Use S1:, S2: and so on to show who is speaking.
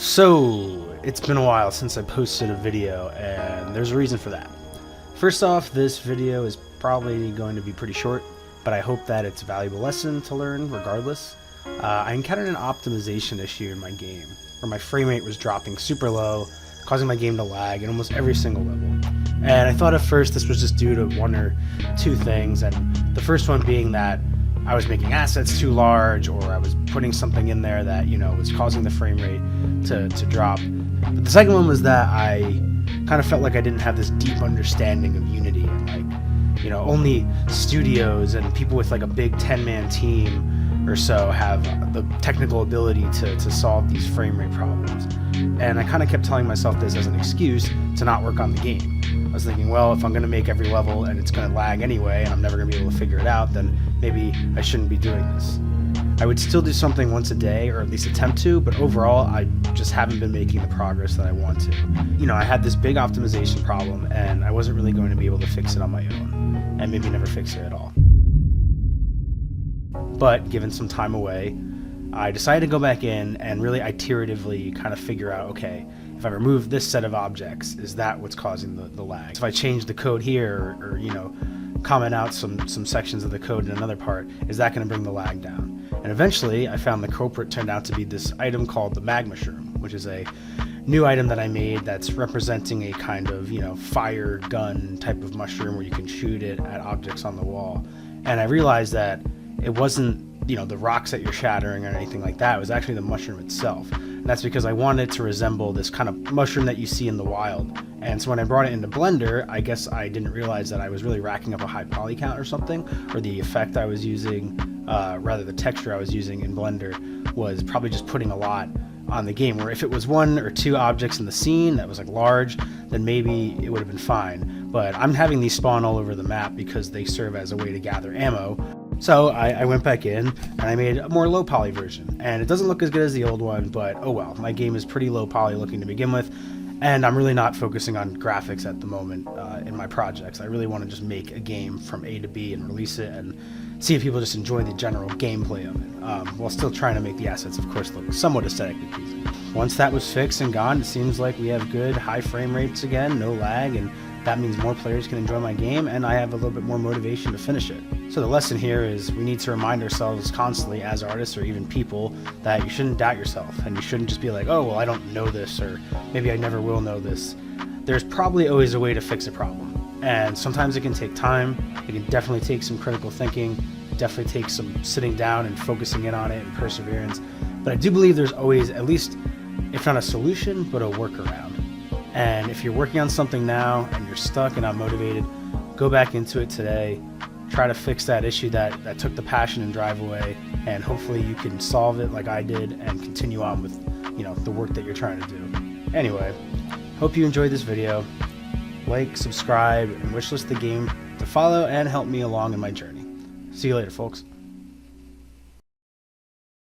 S1: So, it's been a while since I posted a video, and there's a reason for that. First off, this video is probably going to be pretty short, but I hope that it's a valuable lesson to learn regardless. I encountered an optimization issue in my game, where my frame rate was dropping super low, causing my game to lag in almost every single level. And I thought at first this was just due to one or two things, and the first one being that I was making assets too large, or I was putting something in there that, was causing the frame rate to drop. But the second one was that I kind of felt like I didn't have this deep understanding of Unity, and only studios and people with like a big 10-man team or so have the technical ability to solve these frame rate problems. And I kind of kept telling myself this as an excuse to not work on the game. I was thinking, well, if I'm going to make every level and it's going to lag anyway and I'm never going to be able to figure it out, then maybe I shouldn't be doing this. I would still do something once a day, or at least attempt to, but overall I just haven't been making the progress that I want to. I had this big optimization problem and I wasn't really going to be able to fix it on my own, and maybe never fix it at all. But given some time away, I decided to go back in and really iteratively kind of figure out, okay, if I remove this set of objects, is that what's causing the lag? If I change the code here, or comment out some sections of the code in another part, is that going to bring the lag down? And eventually I found the culprit turned out to be this item called the mag mushroom, which is a new item that I made that's representing a kind of fire gun type of mushroom where you can shoot it at objects on the wall. And I realized that it wasn't the rocks that you're shattering or anything like that. It was actually the mushroom itself. And that's because I wanted it to resemble this kind of mushroom that you see in the wild. And so when I brought it into Blender, I guess I didn't realize that I was really racking up a high poly count or something, or the effect I was using, rather the texture I was using in Blender was probably just putting a lot on the game, where if it was one or two objects in the scene that was like large, then maybe it would have been fine. But I'm having these spawn all over the map because they serve as a way to gather ammo. So I went back in and I made a more low poly version, and it doesn't look as good as the old one, but oh well, my game is pretty low poly looking to begin with, and I'm really not focusing on graphics at the moment in my projects. I really want to just make a game from A to B and release it and see if people just enjoy the general gameplay of it, while still trying to make the assets, of course, look somewhat aesthetically pleasing. Once that was fixed and gone, it seems like we have good high frame rates again, no lag, and that means more players can enjoy my game, and I have a little bit more motivation to finish it. So the lesson here is we need to remind ourselves constantly as artists, or even people, that you shouldn't doubt yourself, and you shouldn't just be like, oh, well, I don't know this, or maybe I never will know this. There's probably always a way to fix a problem, and sometimes it can take time. It can definitely take some critical thinking, definitely take some sitting down and focusing in on it and perseverance, but I do believe there's always, at least, if not a solution, but a workaround. And if you're working on something now and you're stuck and not motivated, go back into it today. Try to fix that issue that took the passion and drive away, and hopefully you can solve it like I did and continue on with the work that you're trying to do. Anyway, hope you enjoyed this video. Like, subscribe, and wishlist the game to follow and help me along in my journey. See you later, folks.